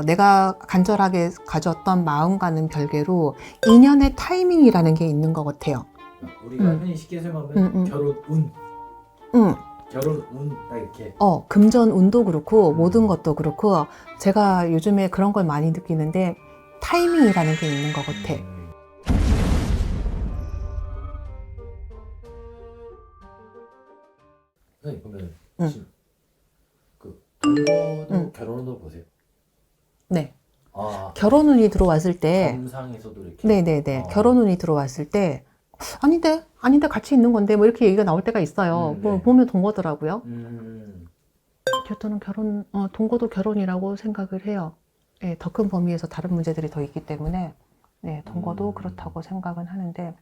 내가 간절하게 가졌던 마음과는 별개로 인연의 타이밍이라는 게 있는 것 같아요. 우리가 흔히 쉽게 설명하면 결혼 운. 결혼 운, 딱 이렇게. 금전 운도 그렇고 모든 것도 그렇고 제가 요즘에 그런 걸 많이 느끼는데 타이밍이라는 게 있는 것 같아. 선생님 그러면 그 동거도 결혼도 보세요? 네. 아, 결혼운이 들어왔을 때 검상에서도 이렇게. 네네네. 결혼운이 들어왔을 때 아닌데 같이 있는 건데 뭐 이렇게 얘기가 나올 때가 있어요. 네. 보면 동거더라고요. 저는 동거도 결혼이라고 생각을 해요. 네, 더 큰 범위에서 다른 문제들이 더 있기 때문에 네, 동거도 그렇다고 생각은 하는데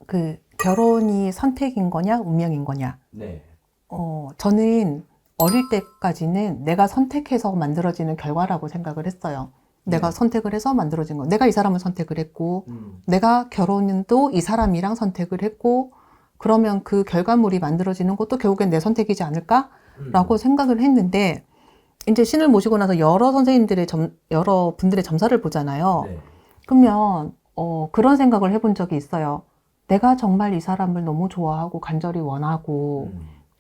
그 결혼이 선택인 거냐 운명인 거냐. 네. 저는 어릴 때까지는 내가 선택해서 만들어지는 결과라고 생각을 했어요. 내가 선택을 해서 만들어진 거. 내가 이 사람을 선택을 했고, 내가 결혼도 이 사람이랑 선택을 했고, 그러면 그 결과물이 만들어지는 것도 결국엔 내 선택이지 않을까라고 생각을 했는데, 이제 신을 모시고 나서 여러 선생님들의 여러 분들의 점사를 보잖아요. 네. 그러면 그런 생각을 해본 적이 있어요. 내가 정말 이 사람을 너무 좋아하고 간절히 원하고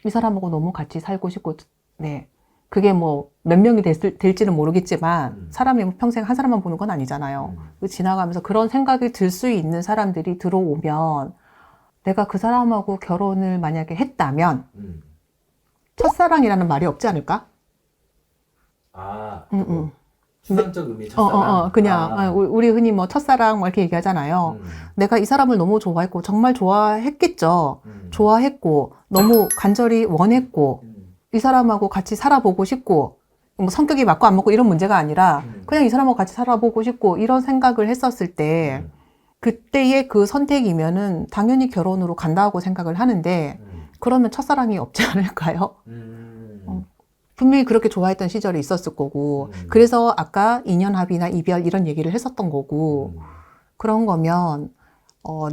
이 사람하고 너무 같이 살고 싶고, 네. 그게 뭐 몇 명이 될지는 모르겠지만 사람이 평생 한 사람만 보는 건 아니잖아요. 지나가면서 그런 생각이 들 수 있는 사람들이 들어오면 내가 그 사람하고 결혼을 만약에 했다면 첫사랑이라는 말이 없지 않을까? 아, 추상적 의미 첫사랑. 그냥 우리 흔히 뭐 첫사랑 뭐 이렇게 얘기하잖아요. 내가 이 사람을 너무 좋아했고 정말 좋아했겠죠. 좋아했고 너무 간절히 원했고 이 사람하고 같이 살아보고 싶고 뭐 성격이 맞고 안 맞고 이런 문제가 아니라 그냥 이 사람하고 같이 살아보고 싶고 이런 생각을 했었을 때 그때의 그 선택이면은 당연히 결혼으로 간다고 생각을 하는데 그러면 첫사랑이 없지 않을까요? 분명히 그렇게 좋아했던 시절이 있었을 거고 그래서 아까 인연합의나 이별 이런 얘기를 했었던 거고 그런 거면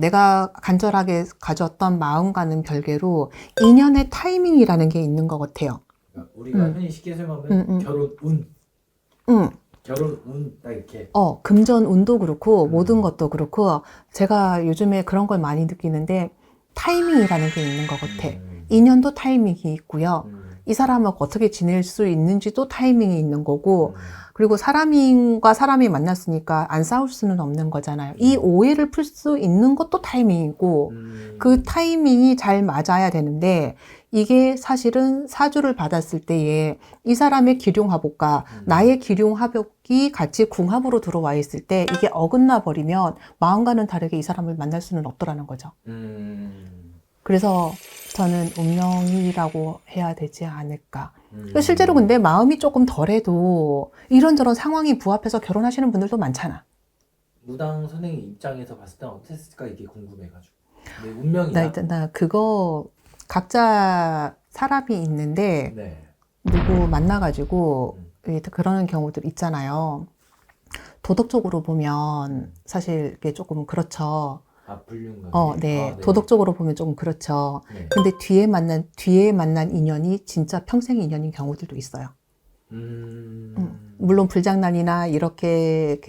내가 간절하게 가졌던 마음과는 별개로 인연의 타이밍이라는 게 있는 것 같아요. 그러니까 우리가 흔히 쉽게 설명하면 결혼 운. 결혼 운, 딱 이렇게. 금전 운도 그렇고 모든 것도 그렇고 제가 요즘에 그런 걸 많이 느끼는데 타이밍이라는 게 있는 것 같아. 인연도 타이밍이 있고요. 이 사람하고 어떻게 지낼 수 있는지도 타이밍이 있는 거고 그리고 사람과 사람이 만났으니까 안 싸울 수는 없는 거잖아요. 이 오해를 풀 수 있는 것도 타이밍이고 그 타이밍이 잘 맞아야 되는데 이게 사실은 사주를 받았을 때에 이 사람의 기룡화복과 나의 기룡화복이 같이 궁합으로 들어와 있을 때 이게 어긋나 버리면 마음과는 다르게 이 사람을 만날 수는 없더라는 거죠. 그래서 저는 운명이라고 해야 되지 않을까. 실제로 근데 마음이 조금 덜해도 이런저런 상황이 부합해서 결혼하시는 분들도 많잖아. 무당 선생님 입장에서 봤을 때 어땠을까 이게 궁금해가지고. 근데 운명이다. 나 그거 각자 사람이 있는데 네. 누구 만나가지고 그러는 경우들 있잖아요. 도덕적으로 보면 사실 이게 조금 그렇죠. 불륜관계. 네. 도덕적으로 보면 조금 그렇죠. 네. 근데 뒤에 만난 인연이 진짜 평생 인연인 경우들도 있어요. 물론 불장난이나 이렇게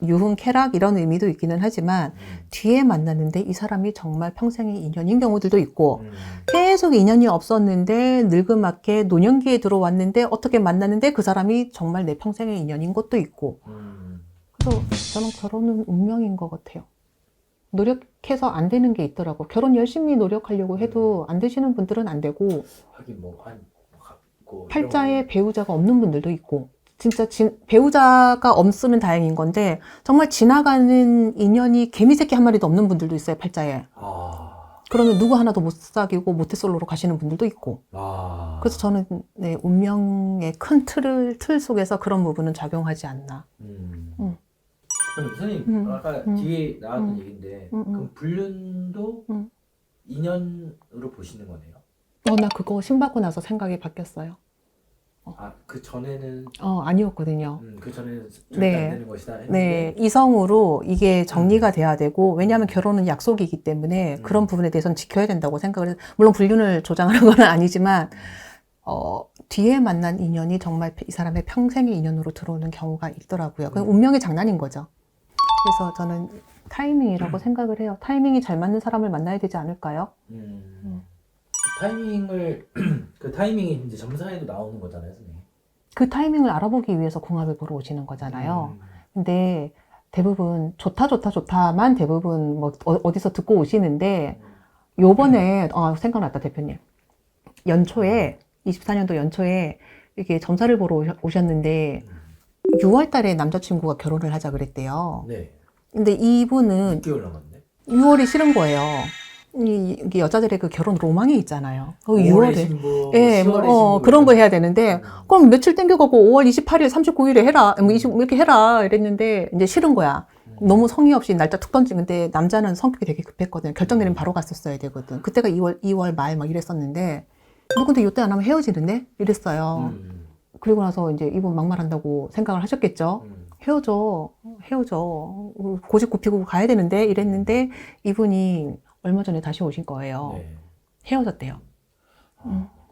유흥 쾌락 이런 의미도 있기는 하지만 뒤에 만났는데 이 사람이 정말 평생의 인연인 경우들도 있고 계속 인연이 없었는데 늙음하게 노년기에 들어왔는데 어떻게 만났는데 그 사람이 정말 내 평생의 인연인 것도 있고 그래서 저는 결혼은 운명인 것 같아요. 노력해서 안 되는 게 있더라고. 결혼 열심히 노력하려고 해도 안 되시는 분들은 안 되고 하긴 팔자에 배우자가 없는 분들도 있고 진짜 배우자가 없으면 다행인 건데 정말 지나가는 인연이 개미새끼 한 마리도 없는 분들도 있어요. 팔자에. 그러면 누구 하나도 못 사귀고 모태솔로로 가시는 분들도 있고 그래서 저는 네, 운명의 큰 틀 속에서 그런 부분은 작용하지 않나. 그럼 선생님 아까 뒤에 나왔던 얘기인데 그럼 불륜도 인연으로 보시는 거네요? 나 그거 신받고 나서 생각이 바뀌었어요. 그 전에는 아니었거든요. 그 전에는 절대 안 되는 것이다 했는데 네, 이성으로 이게 정리가 돼야 되고 왜냐하면 결혼은 약속이기 때문에 그런 부분에 대해서는 지켜야 된다고 생각을 해서 물론 불륜을 조장하는 건 아니지만 뒤에 만난 인연이 정말 이 사람의 평생의 인연으로 들어오는 경우가 있더라고요. 그건 운명의 장난인 거죠. 그래서 저는 타이밍이라고 생각을 해요. 타이밍이 잘 맞는 사람을 만나야 되지 않을까요? 타이밍을 그 타이밍이 이제 점사에도 나오는 거잖아요, 선생님. 그 타이밍을 알아보기 위해서 궁합을 보러 오시는 거잖아요. 근데 대부분 좋다만 대부분 뭐 어디서 듣고 오시는데 요번에 생각났다 대표님. 연초에 24년도 연초에 이렇게 점사를 보러 오셨는데 6월 달에 남자친구가 결혼을 하자 그랬대요. 네. 근데 이분은 6개월 남았네. 6월이 싫은 거예요. 이게 여자들의 그 결혼 로망이 있잖아요. 5월에 6월에. 신부, 예, 10월에 뭐, 신부 그런 거 해야 되는데, 그럼 며칠 땡겨가고 5월 28일, 39일에 해라. 뭐, 이렇게 해라. 이랬는데, 이제 싫은 거야. 너무 성의 없이 날짜 툭 던지는데, 남자는 성격이 되게 급했거든. 결정 내리면 바로 갔었어야 되거든. 그때가 2월 말 막 이랬었는데, 너 근데 이때 안 하면 헤어지는데? 이랬어요. 그리고 나서 이제 이분 막말한다고 생각을 하셨겠죠. 헤어져. 고집 굽히고 가야 되는데? 이랬는데, 이분이 얼마 전에 다시 오신 거예요. 네. 헤어졌대요.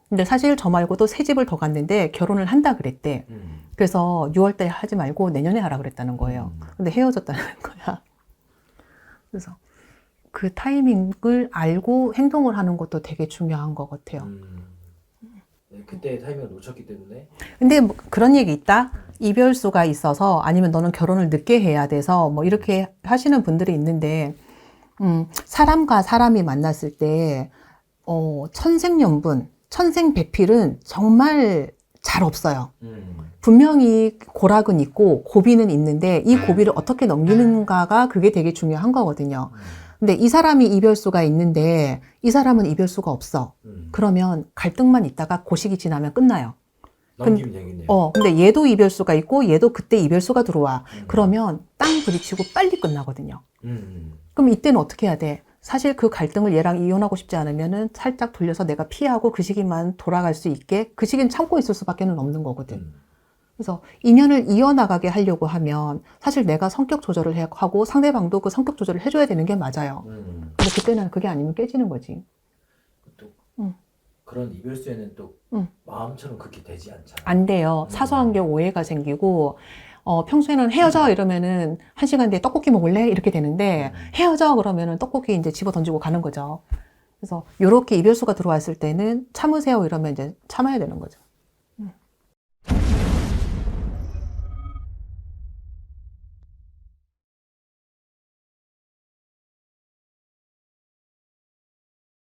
근데 사실 저 말고도 새 집을 더 갔는데 결혼을 한다 그랬대. 그래서 6월달에 하지 말고 내년에 하라 그랬다는 거예요. 근데 헤어졌다는 거야. 그래서 그 타이밍을 알고 행동을 하는 것도 되게 중요한 것 같아요. 네, 그때 타이밍을 놓쳤기 때문에. 근데 뭐 그런 얘기 있다? 이별수가 있어서 아니면 너는 결혼을 늦게 해야 돼서 뭐 이렇게 하시는 분들이 있는데 사람과 사람이 만났을 때, 천생연분, 천생배필은 정말 잘 없어요. 분명히 고락은 있고 고비는 있는데 이 고비를 어떻게 넘기는가가 그게 되게 중요한 거거든요. 근데 이 사람이 이별수가 있는데 이 사람은 이별수가 없어. 그러면 갈등만 있다가 그 시기 지나면 끝나요. 넘기면 되겠네요. 근데 얘도 이별수가 있고 얘도 그때 이별수가 들어와. 그러면 땅 부딪히고 빨리 끝나거든요. 그럼 이때는 어떻게 해야 돼? 사실 그 갈등을 얘랑 이혼하고 싶지 않으면은 살짝 돌려서 내가 피하고 그 시기만 돌아갈 수 있게 그 시기는 참고 있을 수밖에는 없는 거거든. 그래서 인연을 이어나가게 하려고 하면 사실 내가 성격 조절을 하고 상대방도 그 성격 조절을 해줘야 되는 게 맞아요. 근데 그때는 그게 아니면 깨지는 거지. 또 그런 이별수에는 또 마음처럼 그렇게 되지 않잖아요. 안 돼요. 사소한 게 오해가 생기고 평소에는 헤어져 이러면은 1시간 뒤에 떡볶이 먹을래? 이렇게 되는데 헤어져 그러면은 떡볶이 이제 집어 던지고 가는 거죠. 그래서 요렇게 이별수가 들어왔을 때는 참으세요 이러면 이제 참아야 되는 거죠.